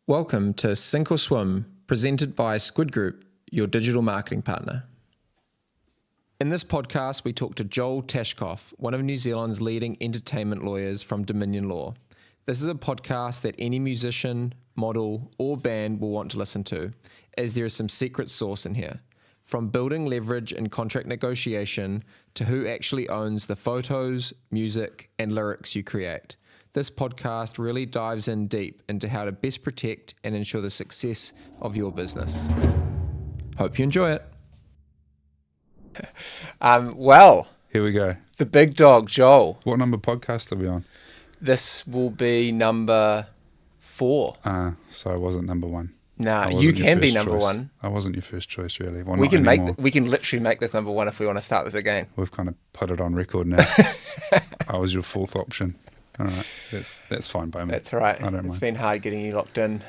Welcome to Sink or Swim, presented by Squid Group, your digital marketing partner. In this podcast, we talk to Joel Tashkoff, one of New Zealand's leading entertainment lawyers from Dominion Law. This is a podcast that any musician, model, or band will want to listen to, as there is some secret sauce in here. From building leverage in contract negotiation to who actually owns the photos, music, and lyrics you create. This podcast really dives in deep into how to best protect and ensure the success of your business. Hope you enjoy it. Here we go. The big dog, Joel. What number podcast are we on? This will be number 4. So I wasn't number 1. Nah, you can be number choice. 1. I wasn't your first choice, really. Well, we can literally make this number 1 if we want to start this again. We've kind of put it on record now. I was your 4th option. All right, that's fine by me. That's right. I don't mind. It's been hard getting you locked in.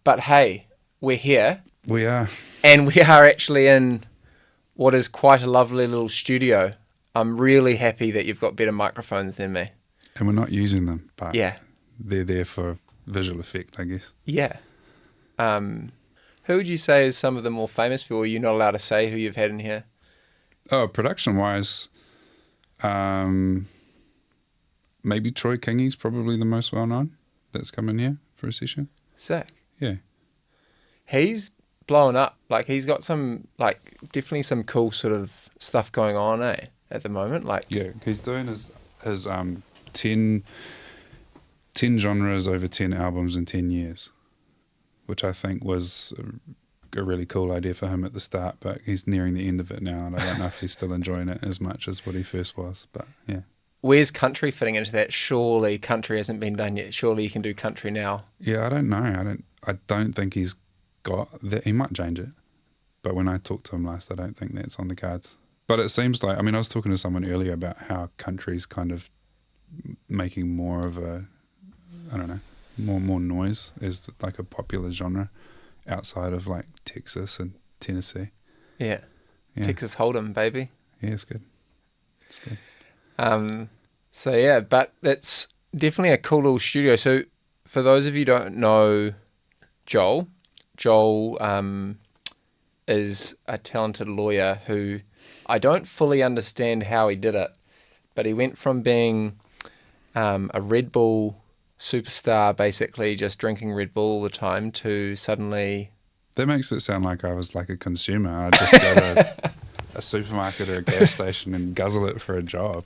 But hey, we're here. We are. And we are actually in what is quite a lovely little studio. I'm really happy that you've got better microphones than me. And we're not using them, but yeah, they're there for visual effect, I guess. Yeah. Who would you say is some of the more famous people? You're not allowed to say who you've had in here. Oh, production-wise, maybe Troy Kingy's probably the most well-known that's come in here for a session. Sick. Yeah. He's blowing up. Like, he's got some, like, definitely some cool sort of stuff going on, at the moment. Like, yeah, he's doing his 10 genres over 10 albums in 10 years, which I think was a really cool idea for him at the start, but he's nearing the end of it now, and I don't know if he's still enjoying it as much as what he first was, but yeah. Where's country fitting into that? Surely country hasn't been done yet. Surely you can do country now. Yeah, I don't know. I don't think he's got that. He might change it, but when I talked to him last, I don't think that's on the cards. But it seems like, I mean, I was talking to someone earlier about how country's kind of making more of a, I don't know, more noise as like a popular genre outside of like Texas and Tennessee. Yeah. Texas Hold'em, baby. Yeah, it's good. It's good. So yeah, but it's definitely a cool little studio. So for those of you who don't know Joel is a talented lawyer who I don't fully understand how he did it, but he went from being a Red Bull superstar, basically just drinking Red Bull all the time, to suddenly... That makes it sound like I was like a consumer. I just go to a supermarket or a gas station and guzzle it for a job.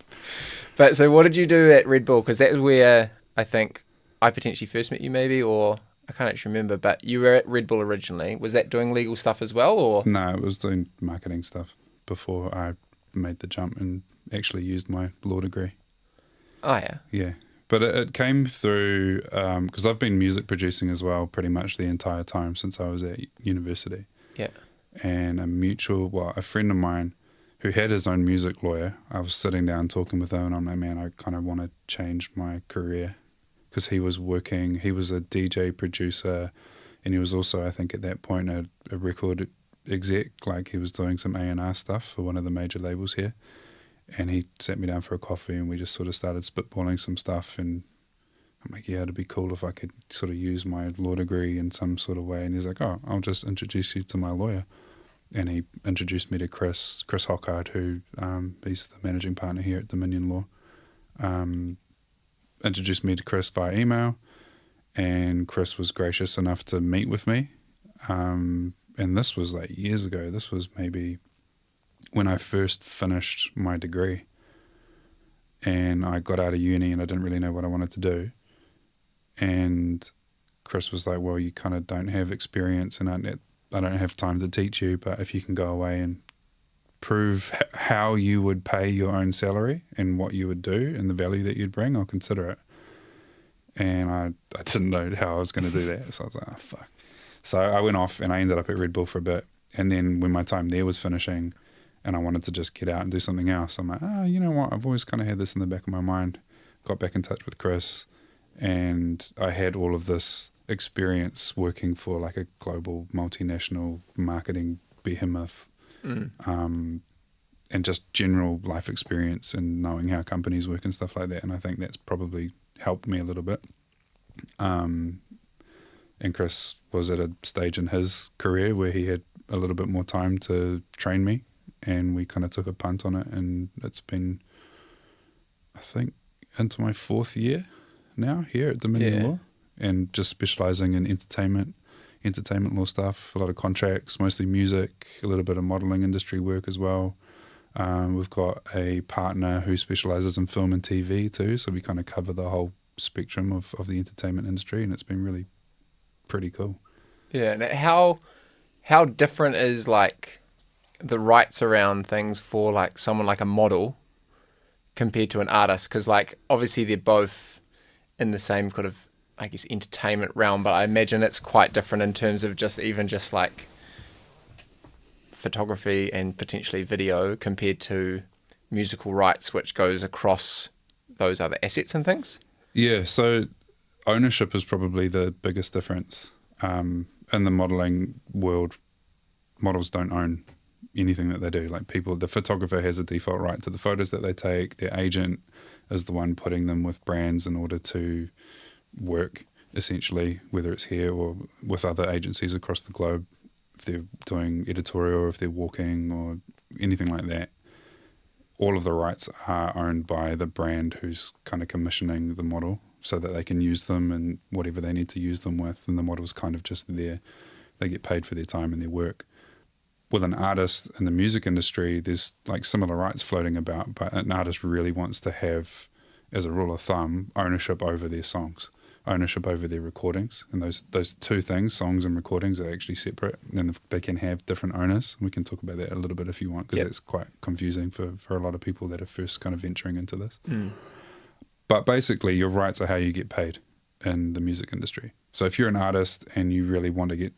But so what did you do at Red Bull? Because that was where I think I potentially first met you, maybe, or I can't actually remember, but you were at Red Bull originally. Was that doing legal stuff as well, or? No, it was doing marketing stuff before I made the jump and actually used my law degree. Oh, yeah. Yeah. But it came through, because I've been music producing as well pretty much the entire time since I was at university. Yeah. And a friend of mine who had his own music lawyer, I was sitting down talking with him, and I'm like, man, I kind of want to change my career, because he was a DJ producer, and he was also, I think at that point, a record exec, like he was doing some A&R stuff for one of the major labels here. And he sat me down for a coffee, and we just sort of started spitballing some stuff, and I'm like, yeah, it'd be cool if I could sort of use my law degree in some sort of way. And he's like, oh, I'll just introduce you to my lawyer. And he introduced me to Chris Hockard, who he's the managing partner here at Dominion Law. Introduced me to Chris via email, and Chris was gracious enough to meet with me. And this was like years ago. This was maybe when I first finished my degree, and I got out of uni and I didn't really know what I wanted to do. And Chris was like, well, you kind of don't have experience, and I don't have time to teach you, but if you can go away and prove how you would pay your own salary and what you would do and the value that you'd bring, I'll consider it. And I didn't know how I was going to do that. So I was like, oh, fuck. So I went off and I ended up at Red Bull for a bit. And then when my time there was finishing and I wanted to just get out and do something else, I'm like, you know what? I've always kind of had this in the back of my mind. Got back in touch with Chris, and I had all of this experience working for like a global multinational marketing behemoth, and just general life experience and knowing how companies work and stuff like that. And I think that's probably helped me a little bit. And Chris was at a stage in his career where he had a little bit more time to train me, and we kind of took a punt on it, and it's been, I think, into my 4th year now here at Dominion Law, and just specialising in entertainment law stuff, a lot of contracts, mostly music, a little bit of modelling industry work as well. We've got a partner who specialises in film and TV too, so we kind of cover the whole spectrum of the entertainment industry, and it's been really pretty cool. Yeah, and how different is like the rights around things for like someone like a model compared to an artist? Because like obviously they're both in the same kind of, I guess, entertainment realm, but I imagine it's quite different in terms of just like photography and potentially video compared to musical rights, which goes across those other assets and things. Yeah, so ownership is probably the biggest difference. In the modeling world, models don't own anything that they do. Like the photographer has a default right to the photos that they take. Their agent is the one putting them with brands in order to work, essentially, whether it's here or with other agencies across the globe, if they're doing editorial or if they're walking or anything like that. All of the rights are owned by the brand who's kind of commissioning the model so that they can use them and whatever they need to use them with, and the model's kind of just there. They get paid for their time and their work. With an artist in the music industry, there's like similar rights floating about, but an artist really wants to have, as a rule of thumb, ownership over their songs, ownership over their recordings. And those two things, songs and recordings, are actually separate, and they can have different owners. We can talk about that a little bit if you want, because it's quite confusing for a lot of people that are first kind of venturing into this. But basically, your rights are how you get paid in the music industry. So if you're an artist and you really want to get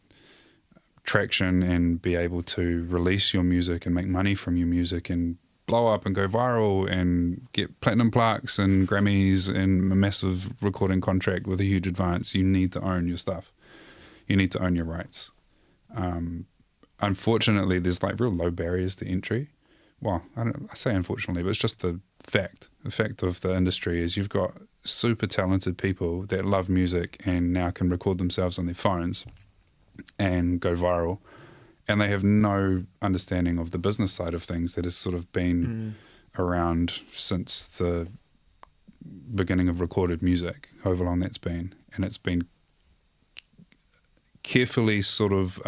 traction and be able to release your music and make money from your music and blow up and go viral and get platinum plaques and Grammys and a massive recording contract with a huge advance, you need to own your stuff. You need to own your rights. Unfortunately, there's like real low barriers to entry. Well, I say unfortunately, but it's just the fact. The fact of the industry is you've got super talented people that love music and now can record themselves on their phones and go viral, and they have no understanding of the business side of things that has sort of been around since the beginning of recorded music, however long that's been. And it's been carefully sort of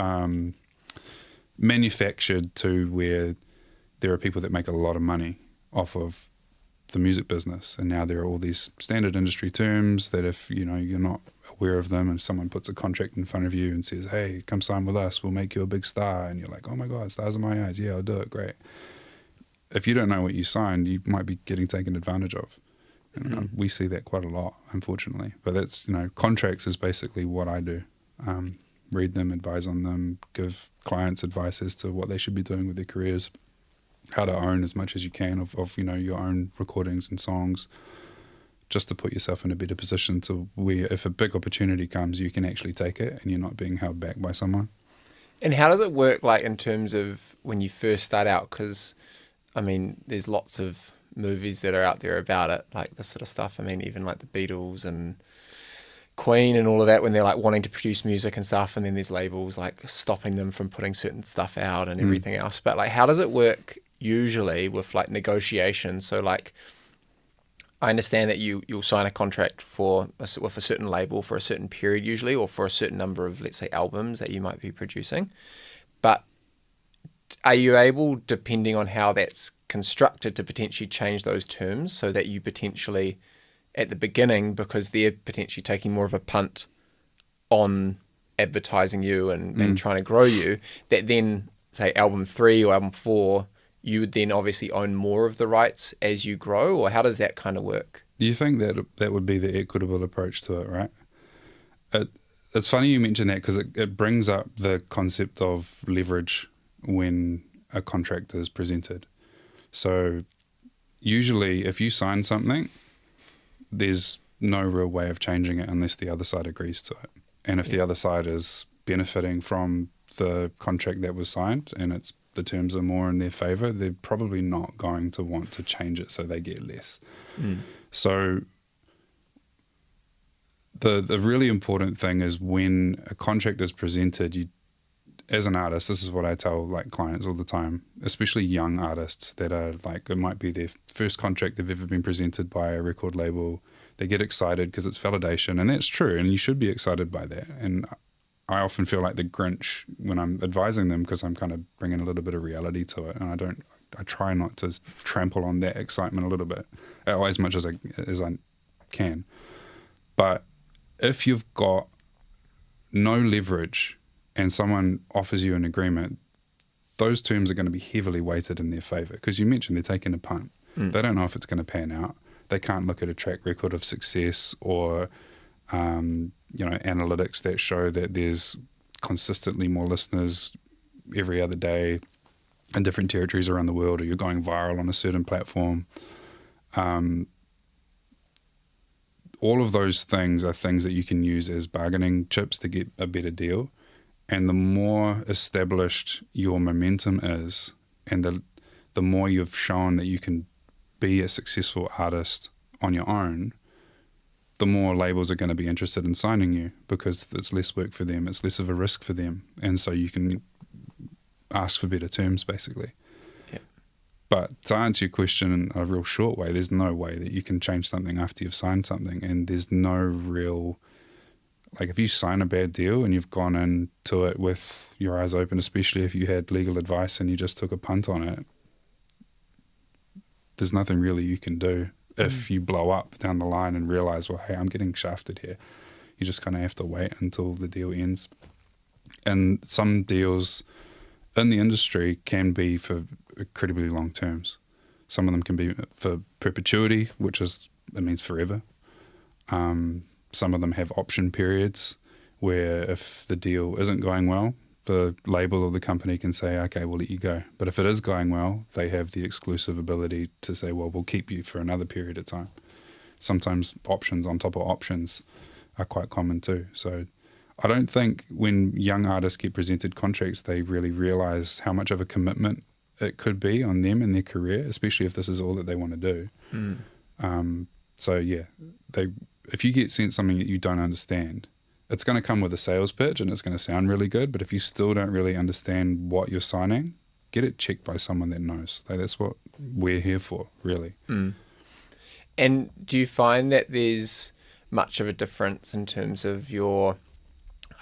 manufactured to where there are people that make a lot of money off of the music business, and now there are all these standard industry terms that if you're not aware of them and someone puts a contract in front of you and says, hey, come sign with us, we'll make you a big star, and you're like, oh my god, stars in my eyes, yeah, I'll do it, great. If you don't know what you signed, you might be getting taken advantage of. And we see that quite a lot, unfortunately. But that's, contracts is basically what I do. Read them, advise on them, give clients advice as to what they should be doing with their careers, how to own as much as you can of your own recordings and songs, just to put yourself in a better position to where if a big opportunity comes, you can actually take it and you're not being held back by someone. And how does it work, like in terms of when you first start out? Because, I mean, there's lots of movies that are out there about it, like this sort of stuff. I mean, even like the Beatles and Queen and all of that, when they're like wanting to produce music and stuff, and then there's labels like stopping them from putting certain stuff out and everything else. But like, how does it work usually with like negotiations? So like, I understand that you'll sign a contract with a certain label for a certain period usually, or for a certain number of, let's say, albums that you might be producing. But are you able, depending on how that's constructed, to potentially change those terms so that you potentially, at the beginning, because they're potentially taking more of a punt on advertising you and trying to grow you, that then, say, album 3 or album 4, you would then obviously own more of the rights as you grow? Or how does that kind of work? Do you think that would be the equitable approach to it, right? It's funny you mention that, because it brings up the concept of leverage when a contract is presented. So usually if you sign something, there's no real way of changing it unless the other side agrees to it. And if the other side is benefiting from the contract that was signed and the terms are more in their favor, they're probably not going to want to change it so they get less. So The really important thing is when a contract is presented, you, as an artist, this is what I tell like clients all the time, especially young artists that are like, it might be their first contract they've ever been presented by a record label. They get excited because it's validation, and that's true, and you should be excited by that. And I often feel like the Grinch when I'm advising them because I'm kind of bringing a little bit of reality to it, and I try not to trample on that excitement a little bit, or as much as I can. But if you've got no leverage and someone offers you an agreement, those terms are going to be heavily weighted in their favour, because you mentioned they're taking a punt. They don't know if it's going to pan out. They can't look at a track record of success or analytics that show that there's consistently more listeners every other day in different territories around the world, or you're going viral on a certain platform. All of those things are things that you can use as bargaining chips to get a better deal. And the more established your momentum is, and the more you've shown that you can be a successful artist on your own, the more labels are going to be interested in signing you, because it's less work for them, it's less of a risk for them, and so you can ask for better terms, basically. Yeah. But to answer your question in a real short way, there's no way that you can change something after you've signed something, and there's no real, like, if you sign a bad deal and you've gone into it with your eyes open, especially if you had legal advice and you just took a punt on it, there's nothing really you can do. If you blow up down the line and realize, well, hey, I'm getting shafted here, you just kind of have to wait until the deal ends. And some deals in the industry can be for incredibly long terms. Some of them can be for perpetuity, it means forever. Some of them have option periods where if the deal isn't going well, the label or the company can say, okay, we'll let you go. But if it is going well, they have the exclusive ability to say, well, we'll keep you for another period of time. Sometimes options on top of options are quite common too. So I don't think when young artists get presented contracts, they really realize how much of a commitment it could be on them in their career, especially if this is all that they want to do. So yeah, if you get sent something that you don't understand, it's going to come with a sales pitch and it's going to sound really good, but if you still don't really understand what you're signing, get it checked by someone that knows. That's what we're here for, really. And do you find that there's much of a difference in terms of your,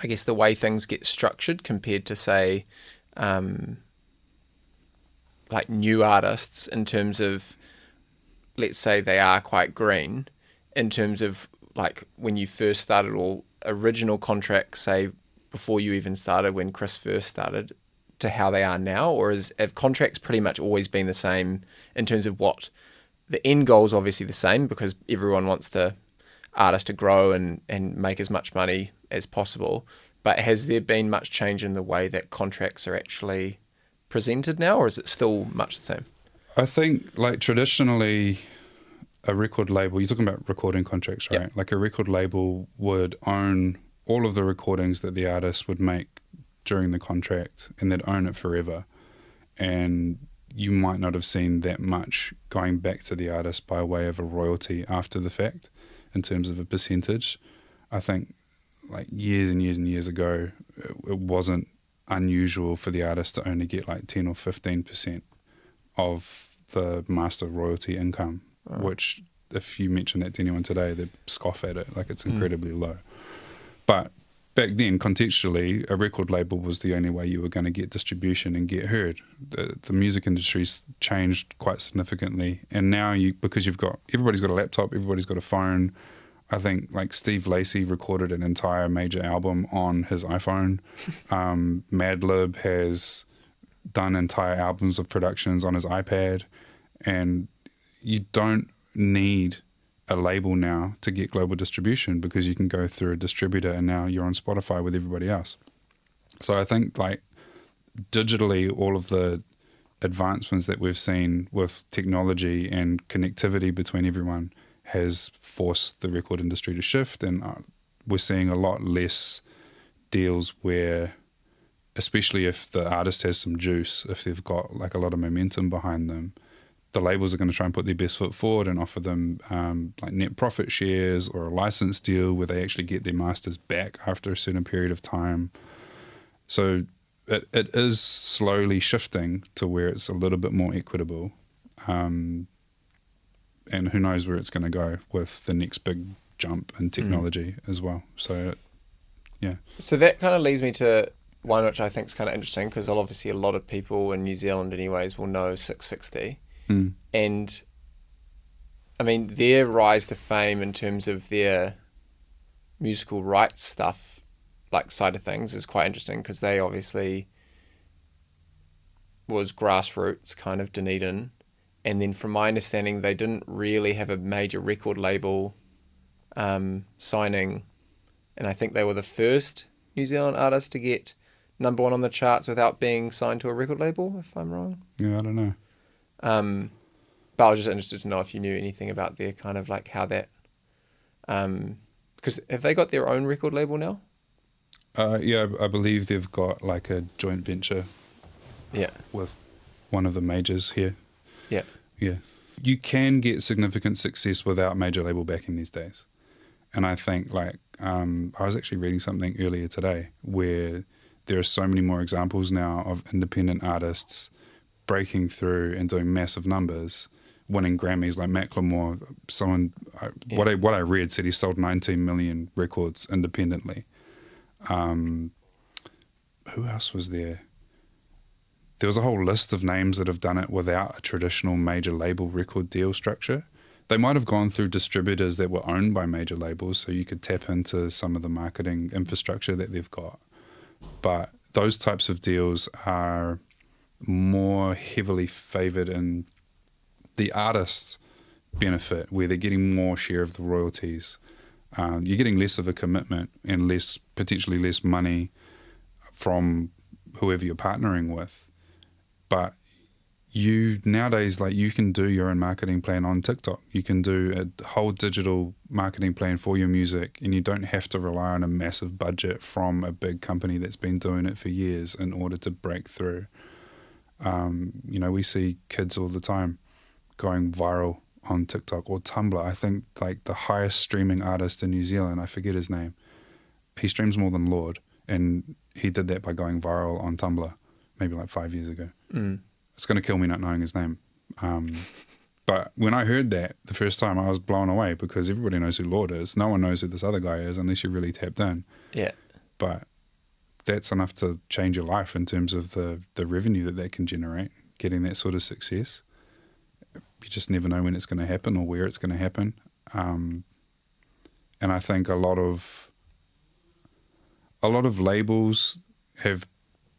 I guess, the way things get structured compared to, say, like new artists, in terms of, let's say they are quite green, in terms of like when you first started, or original contracts, say before you even started, when Chris first started, to how they are now? Or have contracts pretty much always been the same in terms of what the end goal is? Obviously the same, because everyone wants the artist to grow and make as much money as possible. But has there been much change in the way that contracts are actually presented now, or is it still much the same? I think, like, traditionally, a record label, you're talking about recording contracts, right? Yep. Like, a record label would own all of the recordings that the artist would make during the contract, and they'd own it forever. And you might not have seen that much going back to the artist by way of a royalty after the fact in terms of a percentage. I think, like, years and years and years ago, it wasn't unusual for the artist to only get like 10 or 15% of the master royalty income, which, if you mention that to anyone today, they scoff at it, like it's incredibly low. But back then, contextually, a record label was the only way you were going to get distribution and get heard. The music industry's changed quite significantly, and now because everybody's got a laptop, everybody's got a phone. I think, like, Steve Lacy recorded an entire major album on his iPhone. Madlib has done entire albums of productions on his iPad, and you don't need a label now to get global distribution, because you can go through a distributor and now you're on Spotify with everybody else. So I think, like, digitally, all of the advancements that we've seen with technology and connectivity between everyone has forced the record industry to shift, and we're seeing a lot less deals where, especially if the artist has some juice, if they've got like a lot of momentum behind them, the labels are going to try and put their best foot forward and offer them like net profit shares or a license deal where they actually get their masters back after a certain period of time. So it is slowly shifting to where it's a little bit more equitable. And who knows where it's going to go with the next big jump in technology as well. So, yeah. So that kind of leads me to one which I think is kind of interesting, because obviously a lot of people in New Zealand anyways will know 660. And I mean, their rise to fame in terms of their musical rights stuff, like side of things, is quite interesting, because they obviously was grassroots kind of Dunedin. And then from my understanding, they didn't really have a major record label signing. And I think they were the first New Zealand artist to get number one on the charts without being signed to a record label, if I'm wrong. Yeah, I don't know. But I was just interested to know if you knew anything about their kind of like how that... because have they got their own record label now? Yeah, I believe they've got like a joint venture with one of the majors here. Yeah. Yeah. You can get significant success without major label backing these days. And I think like, I was actually reading something earlier today where there are so many more examples now of independent artists breaking through and doing massive numbers, winning Grammys, like Macklemore. What I read said he sold 19 million records independently. Who else was there? There was a whole list of names that have done it without a traditional major label record deal structure. They might have gone through distributors that were owned by major labels, so you could tap into some of the marketing infrastructure that they've got. But those types of deals are more heavily favored in the artist's benefit, where they're getting more share of the royalties. You're getting less of a commitment and potentially less money from whoever you're partnering with. But you nowadays, like, you can do your own marketing plan on TikTok. You can do a whole digital marketing plan for your music, and you don't have to rely on a massive budget from a big company that's been doing it for years in order to break through. We see kids all the time going viral on TikTok or Tumblr. I think like the highest streaming artist in New Zealand, I forget his name, he streams more than Lord, and he did that by going viral on Tumblr maybe like 5 years ago. It's going to kill me not knowing his name. But when I heard that the first time, I was blown away, because everybody knows who Lord is. No one knows who this other guy is unless you're really tapped in. Yeah. But that's enough to change your life in terms of the revenue that can generate, getting that sort of success. You just never know when it's going to happen or where it's going to happen. And I think a lot of labels have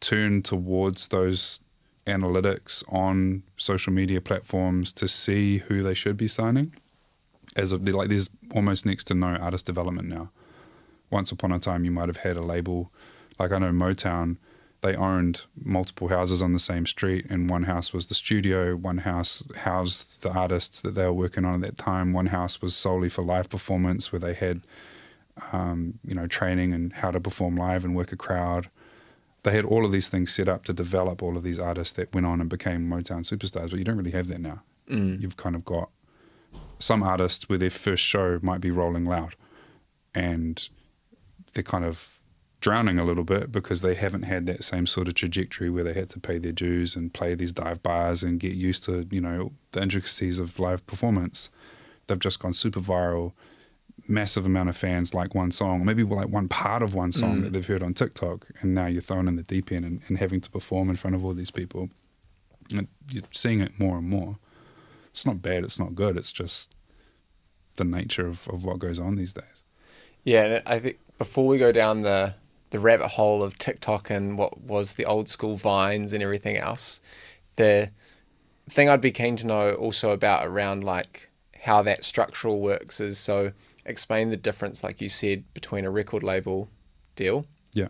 turned towards those analytics on social media platforms to see who they should be signing. There's almost next to no artist development now. Once upon a time, you might have had a label, like I know Motown, they owned multiple houses on the same street, and one house was the studio, one house housed the artists that they were working on at that time, one house was solely for live performance, where they had training and how to perform live and work a crowd. They had all of these things set up to develop all of these artists that went on and became Motown superstars, but you don't really have that now. You've kind of got some artists where their first show might be Rolling Loud, and they're kind of drowning a little bit because they haven't had that same sort of trajectory where they had to pay their dues and play these dive bars and get used to, the intricacies of live performance. They've just gone super viral, massive amount of fans like one song, or maybe like one part of one song that they've heard on TikTok, and now you're thrown in the deep end and having to perform in front of all these people. And you're seeing it more and more. It's not bad, it's not good, it's just the nature of what goes on these days. Yeah, and I think before we go down the rabbit hole of TikTok and what was the old school Vines and everything else, the thing I'd be keen to know also about around like how that structural works is, so explain the difference, like you said, between a record label deal, yeah,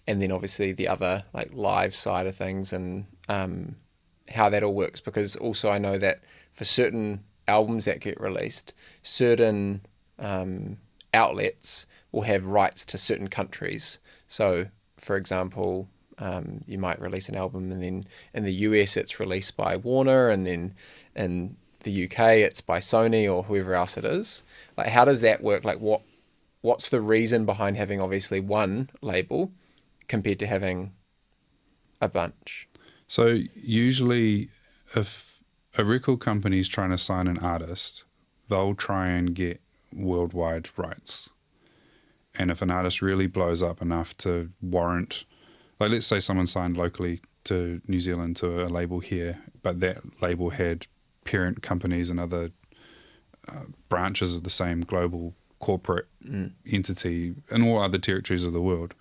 and then obviously the other like live side of things, and how that all works. Because also I know that for certain albums that get released, certain outlets will have rights to certain countries. So for example, You might release an album, and then in the US it's released by Warner, and then in the UK it's by Sony or whoever else it is. Like, how does that work? Like, what's the reason behind having obviously one label compared to having a bunch? So usually, if a record company is trying to sign an artist, they'll try and get worldwide rights. And if an artist really blows up enough to warrant, like let's say someone signed locally to New Zealand to a label here, but that label had parent companies and other branches of the same global corporate entity in all other territories of the world.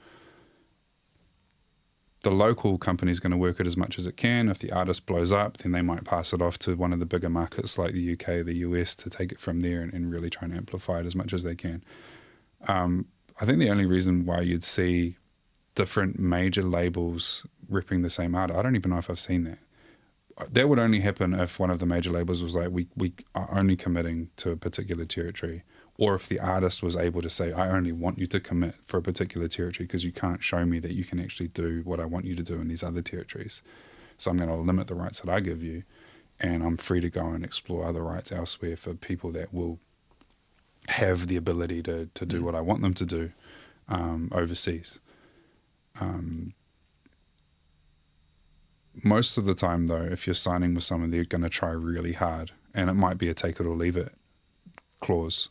The local company is going to work it as much as it can. If the artist blows up, then they might pass it off to one of the bigger markets like the UK, the US, to take it from there and really try and amplify it as much as they can. I think the only reason why you'd see different major labels repping the same art, I don't even know if I've seen that. That would only happen if one of the major labels was like, we are only committing to a particular territory. Or if the artist was able to say, I only want you to commit for a particular territory because you can't show me that you can actually do what I want you to do in these other territories. So I'm going to limit the rights that I give you, and I'm free to go and explore other rights elsewhere for people that will have the ability to do what I want them to do overseas. Most of the time, though, if you're signing with someone, they're going to try really hard, and it might be a take it or leave it clause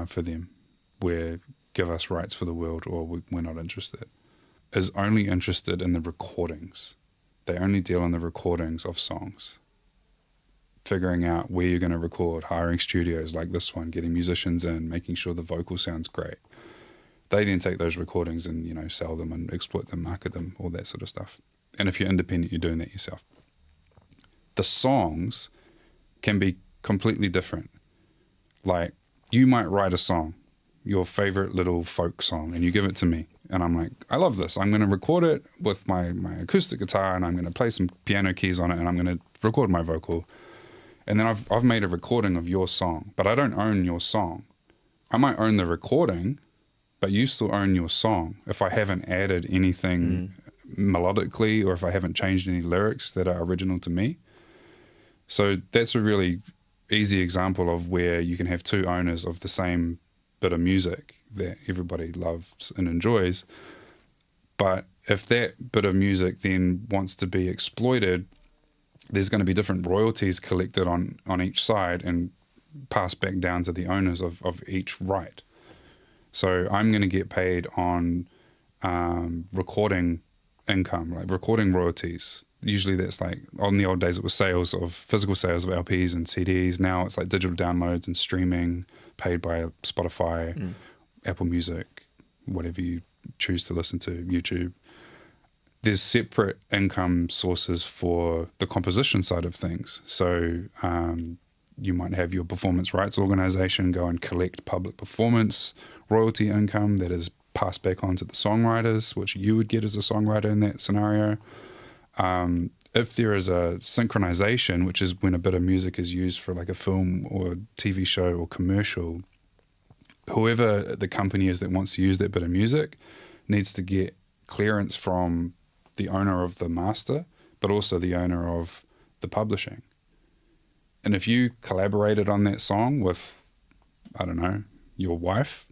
for them, where give us rights for the world or we're not interested. Is only interested in the recordings. They only deal in the recordings of songs. Figuring out where you're going to record, hiring studios like this one, getting musicians in, making sure the vocal sounds great. They then take those recordings and, you know, sell them and exploit them, market them, all that sort of stuff. And if you're independent, you're doing that yourself. The songs can be completely different. Like, you might write a song, your favorite little folk song, and you give it to me. And I'm like, I love this. I'm going to record it with my acoustic guitar, and I'm going to play some piano keys on it, and I'm going to record my vocal. And then I've made a recording of your song, but I don't own your song. I might own the recording, but you still own your song if I haven't added anything melodically or if I haven't changed any lyrics that are original to me. So that's a really easy example of where you can have two owners of the same bit of music that everybody loves and enjoys. But if that bit of music then wants to be exploited, there's going to be different royalties collected on each side and passed back down to the owners of each right. So I'm going to get paid on recording income, like recording royalties. Usually that's like, on the old days it was sales of physical sales of LPs and CDs. Now it's like digital downloads and streaming, paid by Spotify, Apple Music, whatever you choose to listen to, YouTube. There's separate income sources for the composition side of things. So you might have your performance rights organization go and collect public performance royalty income that is passed back on to the songwriters, which you would get as a songwriter in that scenario. If there is a synchronization, which is when a bit of music is used for like a film or TV show or commercial, whoever the company is that wants to use that bit of music needs to get clearance from the owner of the master, but also the owner of the publishing. And if you collaborated on that song with, I don't know, your wife,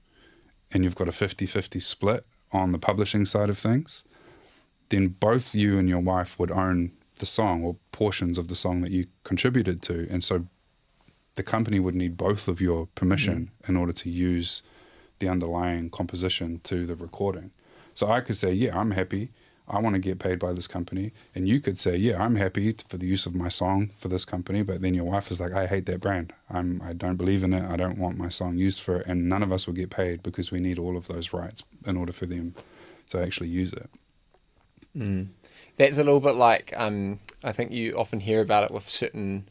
and you've got a 50-50 split on the publishing side of things, then both you and your wife would own the song or portions of the song that you contributed to. And so the company would need both of your permission in order to use the underlying composition to the recording. So I could say, yeah, I'm happy. I want to get paid by this company. And you could say, yeah, I'm happy for the use of my song for this company. But then your wife is like, I hate that brand. I don't believe in it. I don't want my song used for it. And none of us will get paid because we need all of those rights in order for them to actually use it. That's a little bit like, I think you often hear about it with certain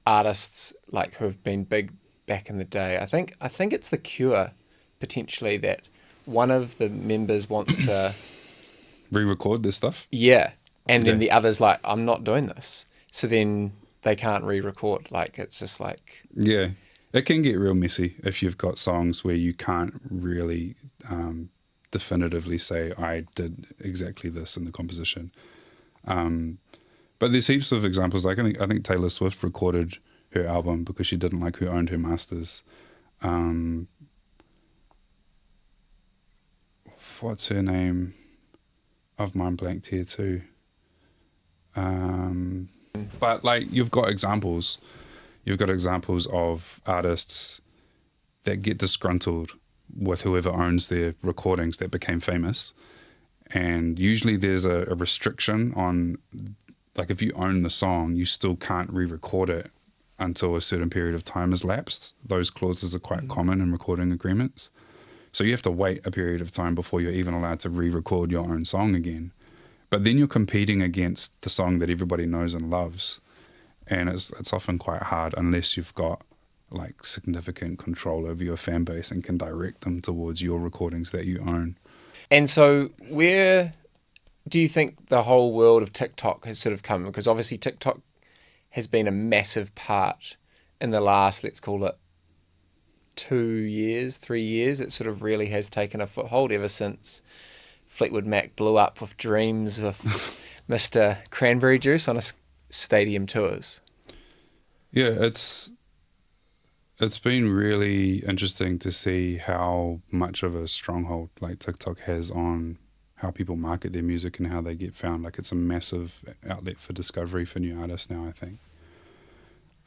artists like who have been big back in the day. I think it's The Cure, potentially, that one of the members wants to re-record this stuff? Yeah. And then the other's like, I'm not doing this. So then they can't re-record. Like, it's just like... Yeah. It can get real messy if you've got songs where you can't really definitively say I did exactly this in the composition. But there's heaps of examples. Like I think Taylor Swift recorded her album because she didn't like who owned her masters. What's her name? I've mind blanked here too. But like you've got examples of artists that get disgruntled with whoever owns their recordings that became famous, and usually there's a restriction on, like, if you own the song you still can't re-record it until a certain period of time has lapsed. Those clauses are quite common in recording agreements, so you have to wait a period of time before you're even allowed to re-record your own song again. But then you're competing against the song that everybody knows and loves, and it's often quite hard unless you've got like significant control over your fan base and can direct them towards your recordings that you own. And so where do you think the whole world of TikTok has sort of come? Because obviously TikTok has been a massive part in the last, let's call it 2 years, 3 years. It sort of really has taken a foothold ever since Fleetwood Mac blew up with Dreams of Mr. Cranberry Juice on a stadium tours. Yeah, it's been really interesting to see how much of a stronghold like TikTok has on how people market their music and how they get found. Like, it's a massive outlet for discovery for new artists now, I think.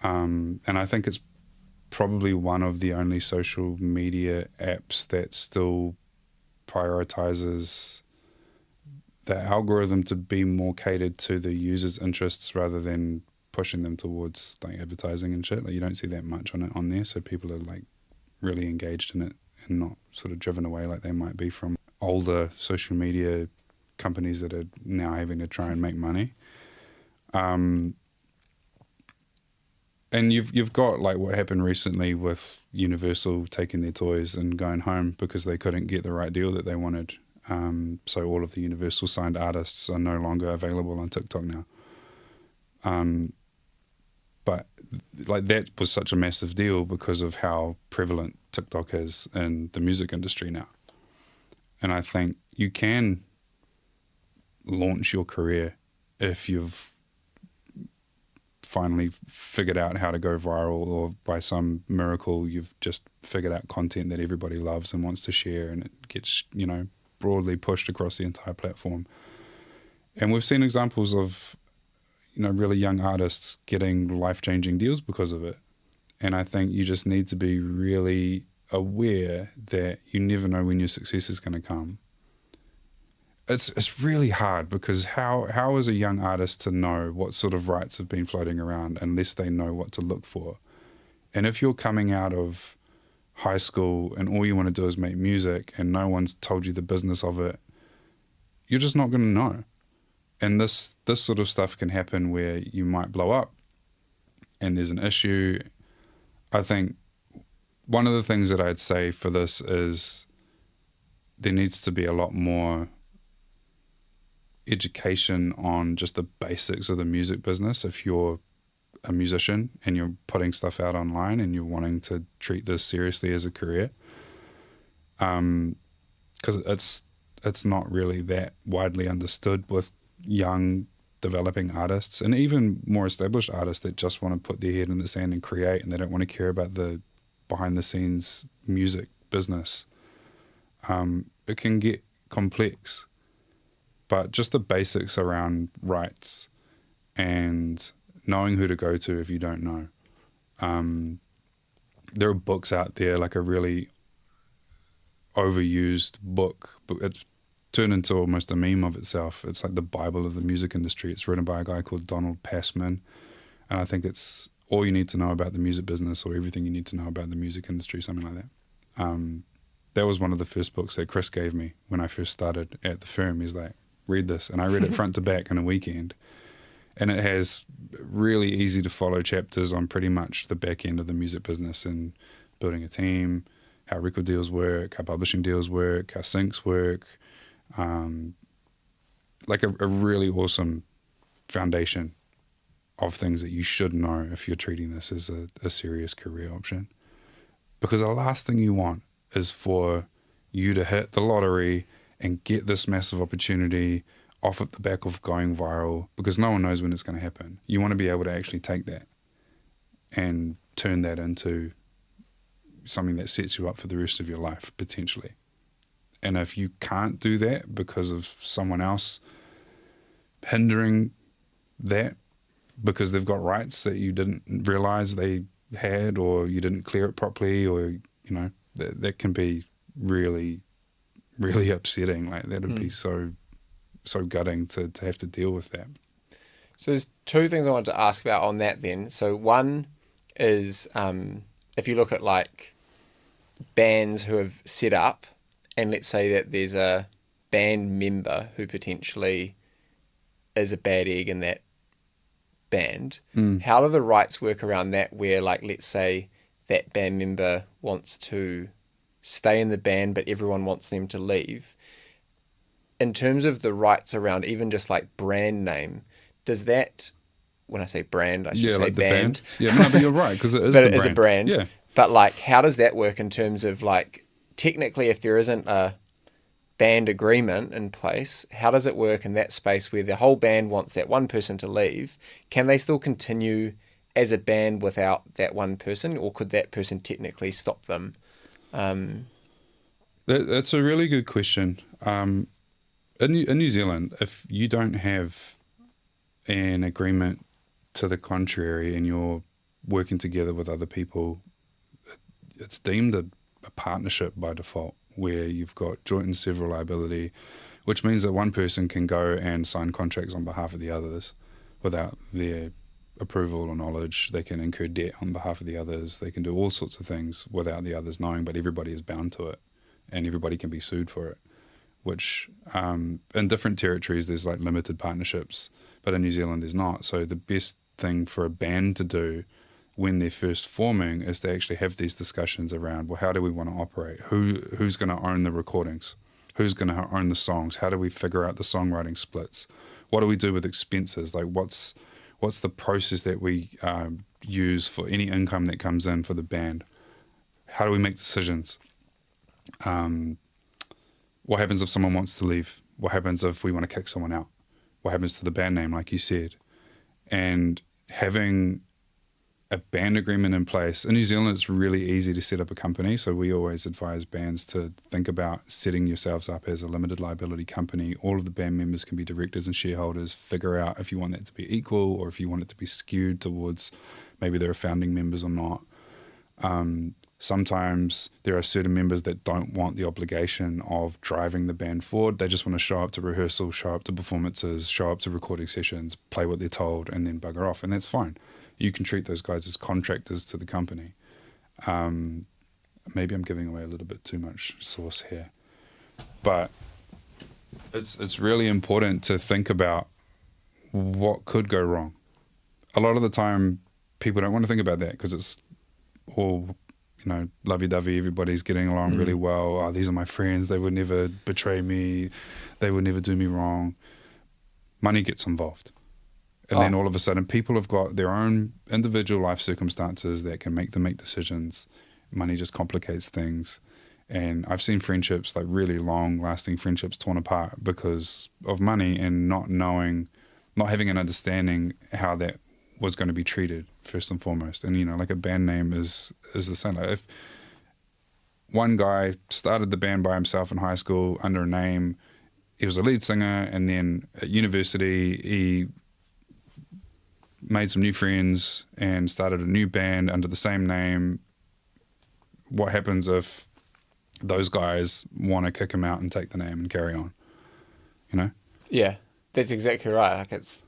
And I think it's probably one of the only social media apps that still prioritizes the algorithm to be more catered to the user's interests rather than pushing them towards like advertising and shit. Like, you don't see that much on there, so people are like really engaged in it and not sort of driven away like they might be from older social media companies that are now having to try and make money. And you've got like what happened recently with Universal taking their toys and going home because they couldn't get the right deal that they wanted. So all of the Universal signed artists are no longer available on TikTok now. But like, that was such a massive deal because of how prevalent TikTok is in the music industry now. And I think you can launch your career if you've finally figured out how to go viral, or by some miracle you've just figured out content that everybody loves and wants to share, and it gets, broadly pushed across the entire platform. And we've seen examples of really young artists getting life-changing deals because of it. And I think you just need to be really aware that you never know when your success is going to come. It's really hard because how is a young artist to know what sort of rights have been floating around unless they know what to look for? And if you're coming out of high school and all you want to do is make music and no one's told you the business of it, you're just not going to know. And this sort of stuff can happen where you might blow up and there's an issue. I think one of the things that I'd say for this is there needs to be a lot more education on just the basics of the music business. If you're a musician and you're putting stuff out online and you're wanting to treat this seriously as a career, because it's not really that widely understood with young developing artists and even more established artists that just want to put their head in the sand and create, and they don't want to care about the behind the scenes music business. It can get complex, but just the basics around rights and knowing who to go to if you don't know. There are books out there, like a really overused book, but it's turned into almost a meme of itself. It's like the Bible of the music industry. It's written by a guy called Donald Passman, and I think it's all you need to know about the music business, or everything you need to know about the music industry, something like that. That was one of the first books that Chris gave me when I first started at the firm. He's like, read this, and I read it front to back in a weekend. And it has really easy to follow chapters on pretty much the back end of the music business and building a team, how record deals work, how publishing deals work, how syncs work. Like a really awesome foundation of things that you should know if you're treating this as a serious career option. Because the last thing you want is for you to hit the lottery and get this massive opportunity off at the back of going viral, because no one knows when it's going to happen. You want to be able to actually take that and turn that into something that sets you up for the rest of your life, potentially. And if you can't do that because of someone else hindering that, because they've got rights that you didn't realize they had, or you didn't clear it properly, or, that can be really, really upsetting. Like, that would be so gutting to have to deal with that. So there's two things I wanted to ask about on that then. So one is, if you look at like bands who have set up, and let's say that there's a band member who potentially is a bad egg in that band, how do the rights work around that, where, like, let's say that band member wants to stay in the band but everyone wants them to leave? In terms of the rights around even just like brand name, does that, when I say brand, I should say like the band. Yeah, no, but you're right, because it is But the it is a brand. Yeah. But like, how does that work in terms of, like, technically, if there isn't a band agreement in place, how does it work in that space where the whole band wants that one person to leave? Can they still continue as a band without that one person, or could that person technically stop them? That's a really good question. In New Zealand, if you don't have an agreement to the contrary and you're working together with other people, it's deemed a partnership by default, where you've got joint and several liability, which means that one person can go and sign contracts on behalf of the others without their approval or knowledge. They can incur debt on behalf of the others. They can do all sorts of things without the others knowing, but everybody is bound to it, and everybody can be sued for it, which in different territories there's like limited partnerships, but in New Zealand there's not. So the best thing for a band to do when they're first forming is to actually have these discussions around, well, how do we want to operate? Who's going to own the recordings? Who's going to own the songs? How do we figure out the songwriting splits? What do we do with expenses? Like, what's the process that we use for any income that comes in for the band? How do we make decisions? What happens if someone wants to leave? What happens if we want to kick someone out? What happens to the band name, like you said? And having a band agreement in place. In New Zealand, it's really easy to set up a company, so we always advise bands to think about setting yourselves up as a limited liability company. All of the band members can be directors and shareholders. Figure out if you want that to be equal, or if you want it to be skewed towards maybe there are founding members or not. Sometimes there are certain members that don't want the obligation of driving the band forward. They just want to show up to rehearsal, show up to performances, show up to recording sessions, play what they're told, and then bugger off, and that's fine. You can treat those guys as contractors to the company. Maybe I'm giving away a little bit too much sauce here, but it's really important to think about what could go wrong. A lot of the time, people don't want to think about that because it's all, lovey-dovey. Everybody's getting along really well. Oh, these are my friends. They would never betray me. They would never do me wrong. Money gets involved. And then all of a sudden, people have got their own individual life circumstances that can make them make decisions. Money just complicates things. And I've seen friendships, like really long-lasting friendships, torn apart because of money and not having an understanding how that was going to be treated, first and foremost. And, like a band name is the same. Like if one guy started the band by himself in high school under a name, he was a lead singer, and then at university, he made some new friends and started a new band under the same name. What happens if those guys want to kick him out and take the name and carry on? Yeah, that's exactly right. Like, it's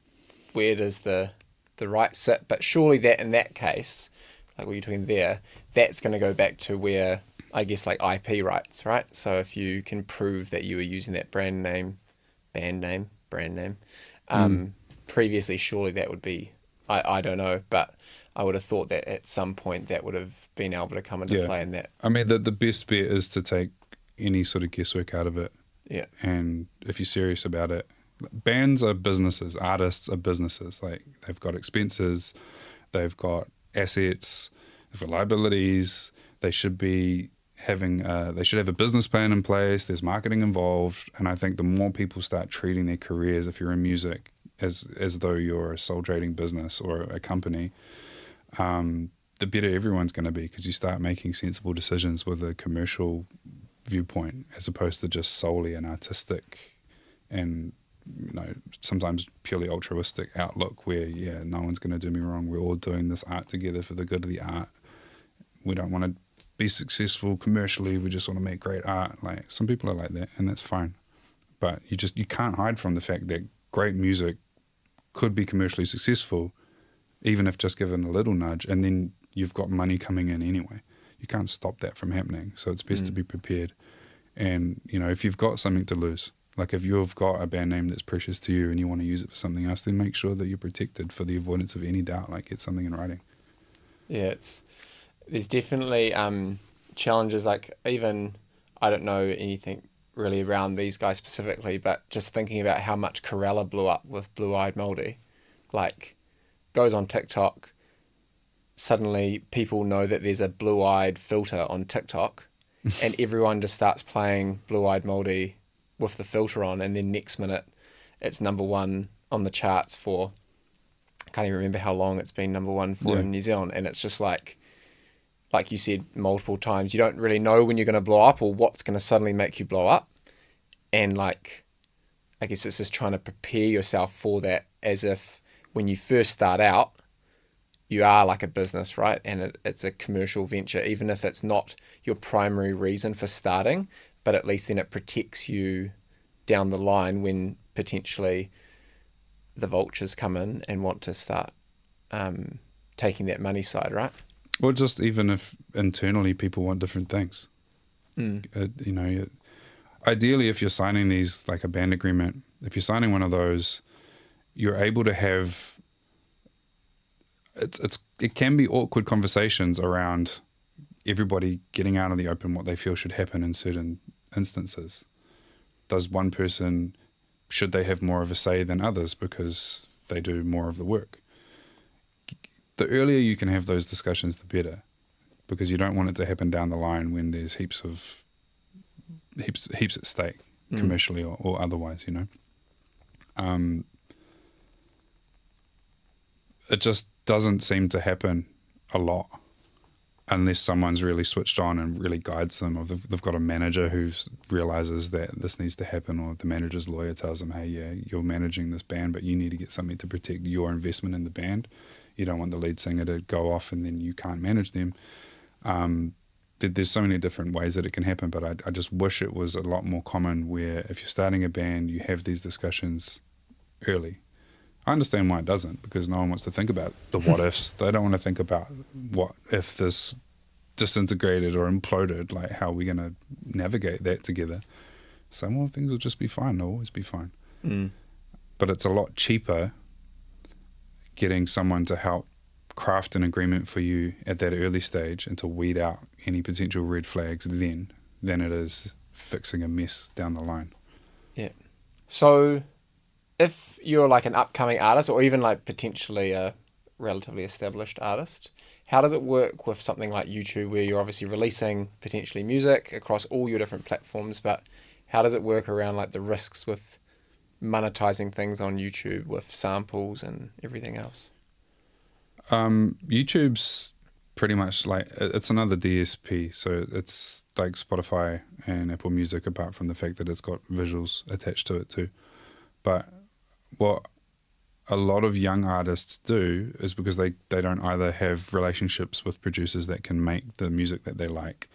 where does the right sit? But surely that in that case, like what you're talking there, that's going to go back to where, I guess, like IP rights, right? So if you can prove that you were using that brand name, previously, surely that would be, I don't know, but I would have thought that at some point that would have been able to come into play in that. I mean, the best bet is to take any sort of guesswork out of it. Yeah. And if you're serious about it, bands are businesses, artists are businesses. Like, they've got expenses, they've got assets, they've got liabilities. They should be they should have a business plan in place. There's marketing involved, and I think the more people start treating their careers, if you're in music, as though you're a sole trading business or a company, the better everyone's going to be, because you start making sensible decisions with a commercial viewpoint as opposed to just solely an artistic and sometimes purely altruistic outlook where no one's going to do me wrong. We're all doing this art together for the good of the art. We don't want to be successful commercially. We just want to make great art. Like, some people are like that, and that's fine. But you can't hide from the fact that great music could be commercially successful, even if just given a little nudge, and then you've got money coming in anyway. You can't stop that from happening. So it's best to be prepared. And, if you've got something to lose, like if you've got a band name that's precious to you and you want to use it for something else, then make sure that you're protected for the avoidance of any doubt. Like, get something in writing. Yeah, there's definitely challenges. Like, even, I don't know anything really around these guys specifically, but just thinking about how much Corella blew up with Blue Eyed Mouldy, like, goes on TikTok, suddenly people know that there's a Blue Eyed filter on TikTok, and everyone just starts playing Blue Eyed Mouldy with the filter on, and then next minute it's number one on the charts for, I can't even remember how long it's been number one for in New Zealand. And it's just like you said multiple times, you don't really know when you're going to blow up or what's going to suddenly make you blow up. And like, I guess it's just trying to prepare yourself for that, as if when you first start out, you are like a business, right? And it's a commercial venture, even if it's not your primary reason for starting, but at least then it protects you down the line when potentially the vultures come in and want to start taking that money side, right? Or just even if internally people want different things. Ideally, if you're signing these, like a band agreement, if you're signing one of those, you're able to have, it can be awkward conversations around everybody getting out of the open what they feel should happen in certain instances. Does one person, should they have more of a say than others because they do more of the work? The earlier you can have those discussions, the better, because you don't want it to happen down the line when there's heaps at stake, commercially or otherwise, It just doesn't seem to happen a lot unless someone's really switched on and really guides them, or they've got a manager who realizes that this needs to happen, or the manager's lawyer tells them, hey, you're managing this band, but you need to get something to protect your investment in the band. You don't want the lead singer to go off and then you can't manage them. There's so many different ways that it can happen, but I just wish it was a lot more common where if you're starting a band, you have these discussions early. I understand why it doesn't, because no one wants to think about the what ifs. They don't want to think about what if this disintegrated or imploded, like how are we going to navigate that together. So, well, things will just be fine. They'll always be fine. But it's a lot cheaper getting someone to help craft an agreement for you at that early stage and to weed out any potential red flags then than it is fixing a mess down the line. Yeah. So if you're like an upcoming artist, or even like potentially a relatively established artist, how does it work with something like YouTube, where you're obviously releasing potentially music across all your different platforms, but how does it work around like the risks with monetizing things on YouTube with samples and everything else? YouTube's pretty much like, it's another DSP, so it's like Spotify and Apple Music, apart from the fact that it's got visuals attached to it too. But what a lot of young artists do is, because they don't either have relationships with producers that can make the music that they like,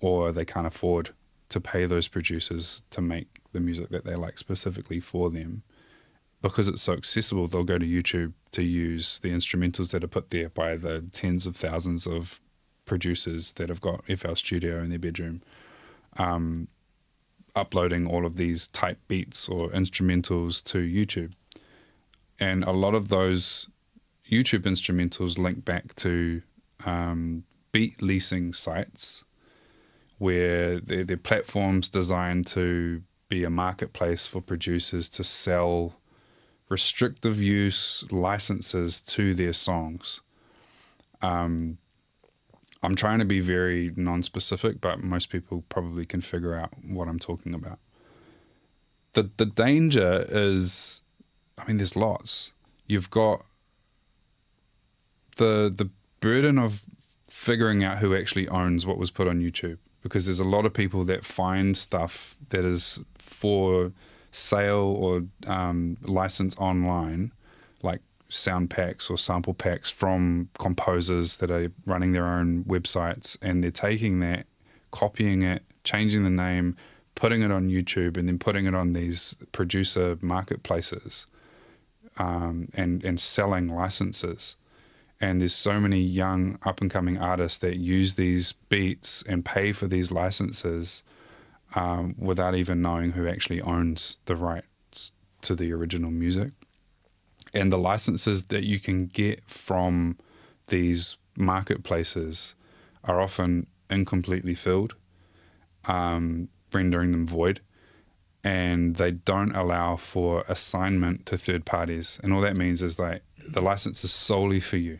or they can't afford to pay those producers to make the music that they like specifically for them. Because it's so accessible, they'll go to YouTube to use the instrumentals that are put there by the tens of thousands of producers that have got FL Studio in their bedroom, uploading all of these type beats or instrumentals to YouTube. And a lot of those YouTube instrumentals link back to beat leasing sites, where they're platforms designed to be a marketplace for producers to sell restrictive use licenses to their songs. I'm trying to be very non-specific, but most people probably can figure out what I'm talking about. The danger is, I mean, there's lots. You've got the burden of figuring out who actually owns what was put on YouTube, because there's a lot of people that find stuff that is for sale or license online, like sound packs or sample packs from composers that are running their own websites, and they're taking that, copying it, changing the name, putting it on YouTube, and then putting it on these producer marketplaces, and selling licenses. And there's so many young up-and-coming artists that use these beats and pay for these licenses without even knowing who actually owns the rights to the original music. And the licenses that you can get from these marketplaces are often incompletely filled, rendering them void. And they don't allow for assignment to third parties. And all that means is like the license is solely for you.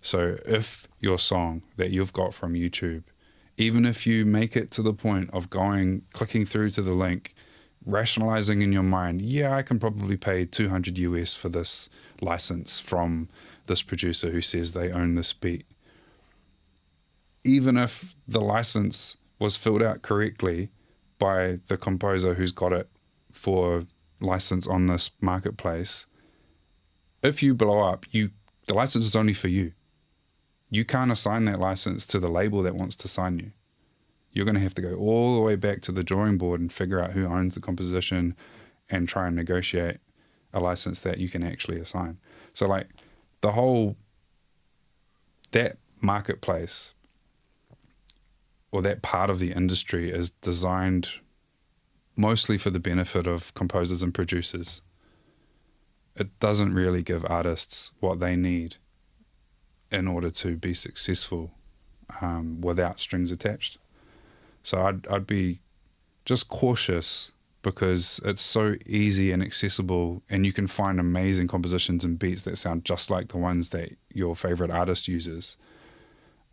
So if your song that you've got from YouTube, even if you make it to the point of clicking through to the link, rationalizing in your mind, yeah, I can probably pay $200 US for this license from this producer who says they own this beat. Even if the license was filled out correctly by the composer who's got it for license on this marketplace, if you blow up, the license is only for you. You can't assign that license to the label that wants to sign you. You're going to have to go all the way back to the drawing board and figure out who owns the composition and try and negotiate a license that you can actually assign. So like that marketplace or that part of the industry is designed mostly for the benefit of composers and producers. It doesn't really give artists what they need in order to be successful without strings attached. So I'd be just cautious, because it's so easy and accessible, and you can find amazing compositions and beats that sound just like the ones that your favorite artist uses.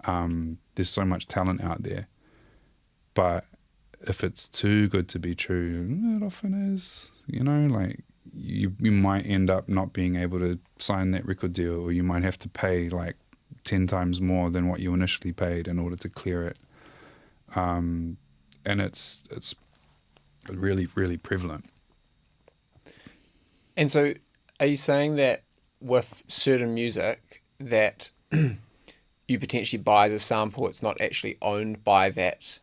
There's so much talent out there. But if it's too good to be true, it often is, like you might end up not being able to sign that record deal, or you might have to pay like 10 times more than what you initially paid in order to clear it. And it's really, really prevalent. And so are you saying that with certain music that you potentially buy as a sample, it's not actually owned by that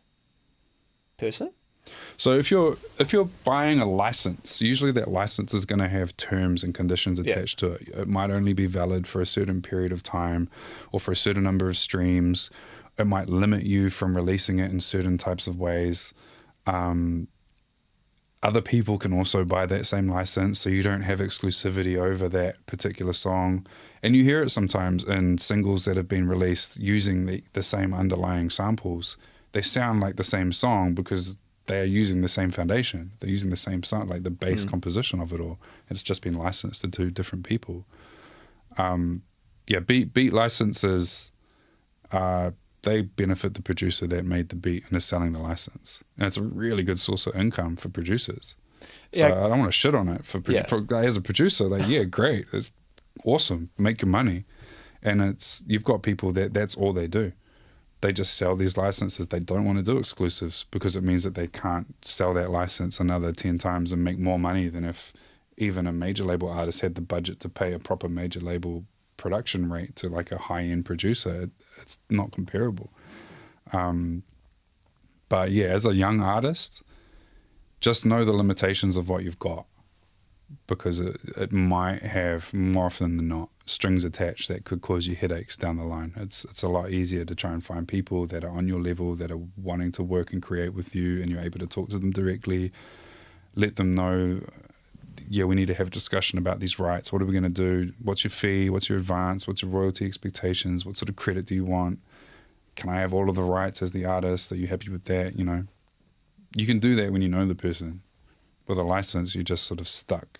person? So if you're buying a license, usually that license is going to have terms and conditions attached to it. It might only be valid for a certain period of time or for a certain number of streams. It might limit you from releasing it in certain types of ways. Other people can also buy that same license, so you don't have exclusivity over that particular song. And you hear it sometimes in singles that have been released using the same underlying samples. They sound like the same song because they are using the same foundation. They're using the same sound, like the base composition of it all. It's just been licensed to two different people. Beat licenses, they benefit the producer that made the beat and is selling the license. And it's a really good source of income for producers. So I don't want to shit on it. As a producer, great. It's awesome. Make your money. And you've got people that's all they do. They just sell these licenses. They don't want to do exclusives because it means that they can't sell that license another 10 times and make more money than if even a major label artist had the budget to pay a proper major label production rate to like a high-end producer. It's not comparable. But yeah, as a young artist, just know the limitations of what you've got, because it might have, more often than not, strings attached that could cause you headaches down the line. It's a lot easier to try and find people that are on your level, that are wanting to work and create with you, and you're able to talk to them directly, let them know, we need to have a discussion about these rights. What are we going to do? What's your fee? What's your advance? What's your royalty expectations? What sort of credit do you want? Can I have all of the rights as the artist? Are you happy with that? You can do that when you know the person. With a license, you're just sort of stuck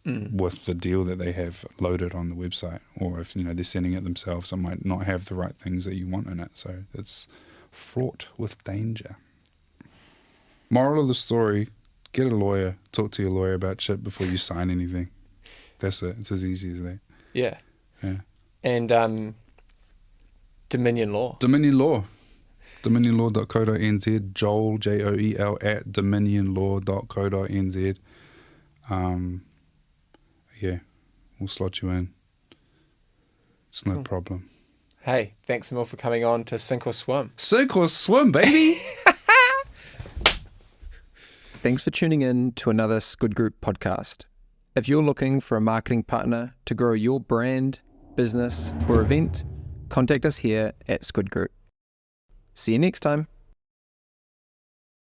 with the deal that they have loaded on the website, or if they're sending it themselves, it might not have the right things that you want in it. So it's fraught with danger. Moral of the story: get a lawyer. Talk to your lawyer about shit before you sign anything. That's it. It's as easy as that. Yeah. Yeah. And Dominion Law. Dominion Law. DominionLaw.co.nz. Joel, Joel, at DominionLaw.co.nz. Yeah, we'll slot you in. It's no problem. Hey, thanks a lot for coming on to Sink or Swim. Sink or swim, baby! Thanks for tuning in to another Squid Group podcast. If you're looking for a marketing partner to grow your brand, business, or event, contact us here at Squid Group. See you next time.